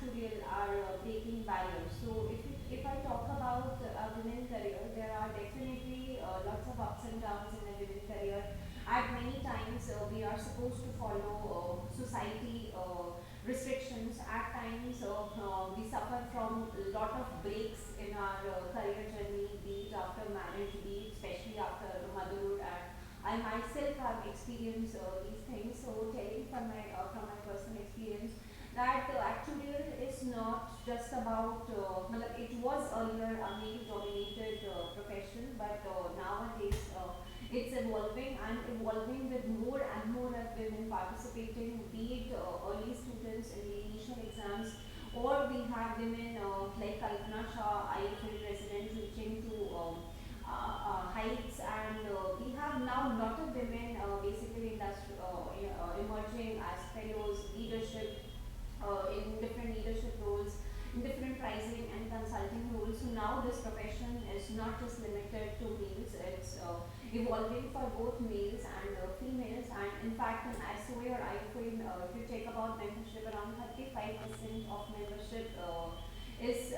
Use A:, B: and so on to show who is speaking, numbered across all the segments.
A: actuarial are breaking barriers. So if I talk about a women career, there are definitely lots of ups and downs in a women career. At many times we are supposed to follow society restrictions. At times we suffer from a lot of breaks in our career journey, be it after marriage, be it especially after motherhood. And I myself have experienced these things. So telling from my personal experience that actuarial is not just about, it was earlier a male dominated profession, but nowadays it's evolving and evolving with more and more of women participating, be it early students in the initial exams, or we have women like Kalpana Shah, IFL president, reaching to heights, and we have now a lot of women basically emerging as fellows, leadership, in different leadership roles, in different pricing and consulting roles. So now this profession is not just limited to males, it's evolving for both males and females. And in fact, in ISOA or IFOA, if you take about membership, around 35% of membership is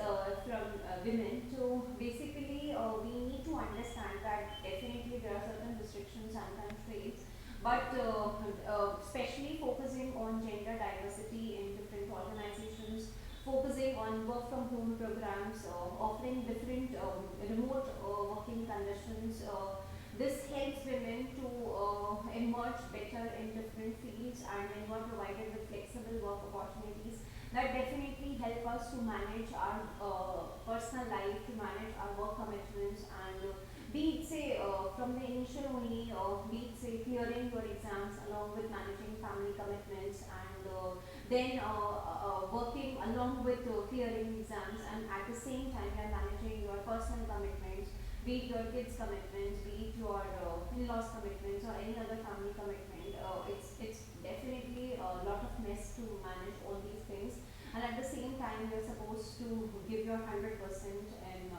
A: from women. So basically, we need to understand that definitely there are certain restrictions and constraints, but especially focusing on gender diversity in different organizations, focusing on work from home programs, offering different remote working conditions. This helps women to emerge better in different fields, and when we are provided with flexible work opportunities, that definitely help us to manage our personal life, to manage our work commitments, and be it say from the initial only, be it say clearing your exams along with managing family commitments, and then working along with clearing exams, and at the same time you're managing your personal commitments, be it your kids commitments, be it your in-laws commitments, or any other family commitment. It's definitely a lot of mess to manage all these things, and at the same time you're supposed to give your 100% in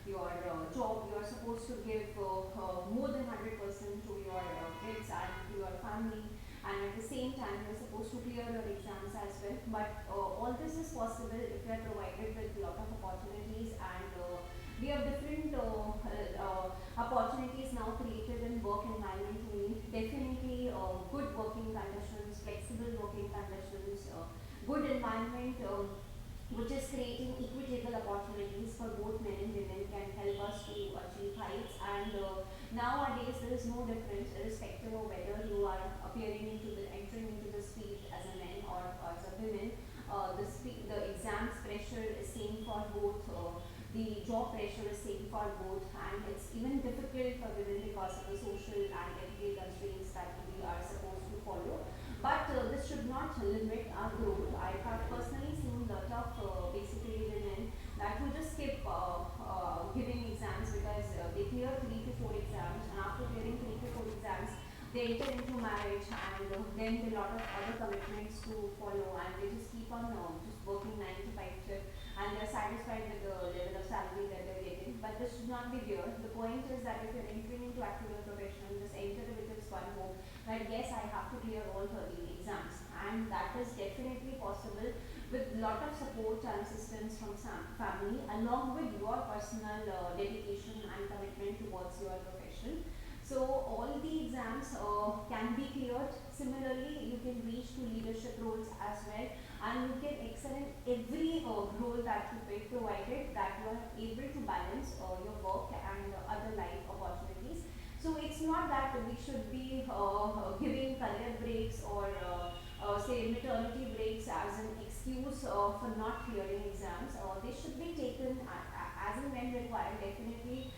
A: your job. You are supposed to give more than 100% to your kids and to your family, and at the same time you're supposed to clear your exams as well. But all this is possible if you are provided with a lot of opportunities, and we have different opportunities now created in work environment only. Definitely good working conditions, flexible working conditions, good environment, which is creating equitable opportunities for both men and women, can help us to achieve heights. And nowadays there is no difference irrespective of whether you are entering into the field as a man or as a woman. The exams pressure is same for both. The job pressure is same for both, and it's even difficult for women because of the social and ethical constraints that we are supposed to follow. But this should not limit our growth. I have personally seen a lot of basically women that who just skip giving exams because they clear 3 to 4 exams, and after clearing 3 to 4 exams, they enter into marriage, and then a lot of other commitments to follow, and they just keep on just working 9 to 5 shift, and they're satisfied with the level of salary that they're getting. But this should not be there. The point is that if you're entering into actuarial profession, just enter with this one hope that yes, I have to clear all 13 exams, and that is definitely possible with lot of support and assistance from some family, along with your personal dedication and commitment towards your profession. So all the exams can be cleared. Similarly, you can reach to leadership roles as well, and you can excel in every role that you pick, provided that you are able to balance your work and other life opportunities. So it's not that we should be giving career breaks or say maternity breaks as an excuse for not clearing exams. They should be taken as and when required. Definitely,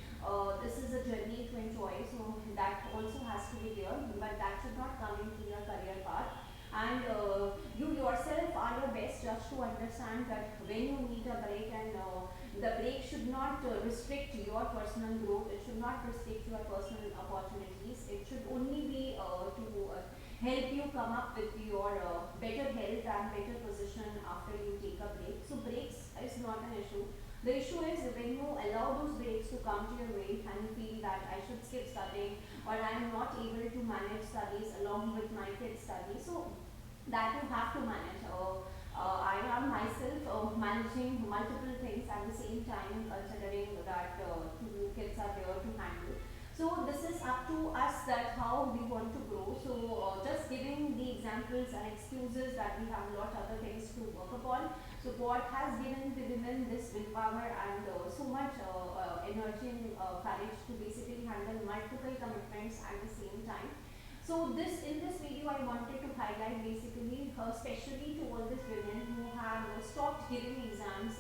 A: this is a journey to enjoy, so that also has to be there. But that should not come into your career path. And you yourself are your best judge to understand that when you need a break, and the break should not restrict your personal growth, it should not restrict your personal opportunities, it should only be to help you come up with your better health and better position after you take a break. So breaks is not an issue. The issue is when you allow those breaks to come to your way and you feel that I should skip studying, or I am not able to manage studies along with my kids' studies. So that you have to manage. I am myself multiple things at the same time, considering that two kids are there to handle. So this is up to us that how we want to grow. So just giving the examples and excuses that we have a lot other things to work upon. So God has given the women this willpower and so much energy and courage to basically handle multiple commitments at the same time. So this in this video I wanted to highlight basically, especially to all these women who have stopped giving exams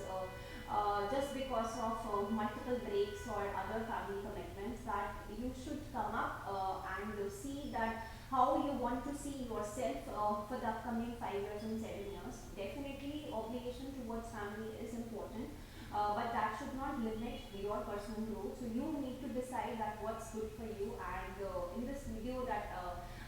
A: just because of multiple breaks or other family commitments, that you should come up and see that how you want to see yourself for the upcoming 5 years and 7 years. Definitely obligation towards family is important, but that should not limit your personal growth. So you need to decide that what's good for you. And in this video that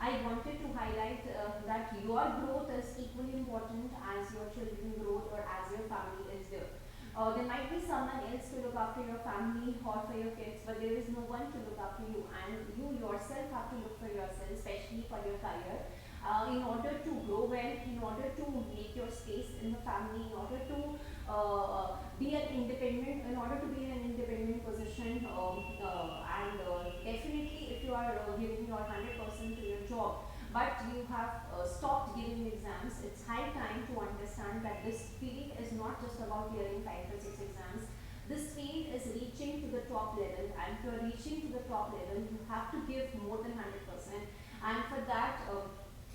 A: I wanted to highlight that your growth is equally important as your children growth or as your family is there. There might be someone else to look after your family or for your kids, but there is no one to look after you, and you yourself have to look for yourself, especially for your career. In order to grow well, in order to make your space in the family, in order to be an independent, in order to be in an independent position, and definitely if you are giving your 100% to your job, but you have stopped giving exams, it's high time to understand that this field is not just about clearing 5 to 6 exams. This field is reaching to the top level, and if you are reaching to the top level, you have to give more than 100%. And for that,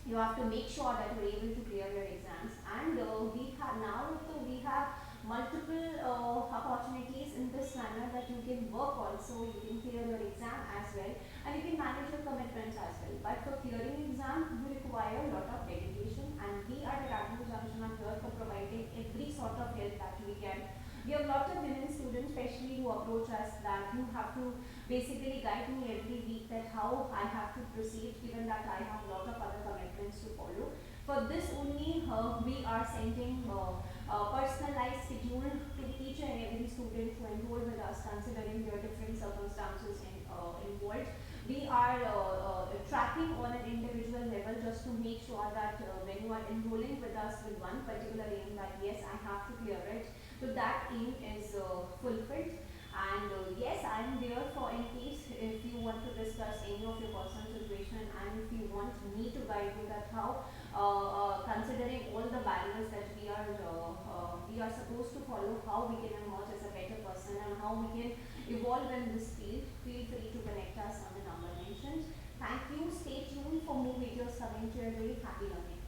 A: you have to make sure that you're able to clear your exams. And we have now, so we have multiple opportunities in this manner, that you can work also, you can clear your exam as well, and you can manage your commitments as well. But for clearing exam, you require a lot of dedication, and we at Academy Junction are here for providing every sort of help that we can. We have a lot of women students, especially who approach us that you have to basically guide me every week that how I have to proceed, given that I have a lot of other commitments to follow. For this only, we are sending personalized schedule to each and every student who enroll with us, considering their different circumstances involved. We are tracking on an individual level, just to make sure that when you are enrolling with us with one particular aim, that yes, I have to clear it, so that aim is fulfilled. And yes, I am there for in case if you want to discuss any of your personal situation, and if you want me to guide you that how, considering all the barriers that we are supposed to follow, how we can emerge as a better person and how we can evolve in this field. Feel free to connect us on the number mentioned. Thank you. Stay tuned for more videos coming to you. Very happy learning.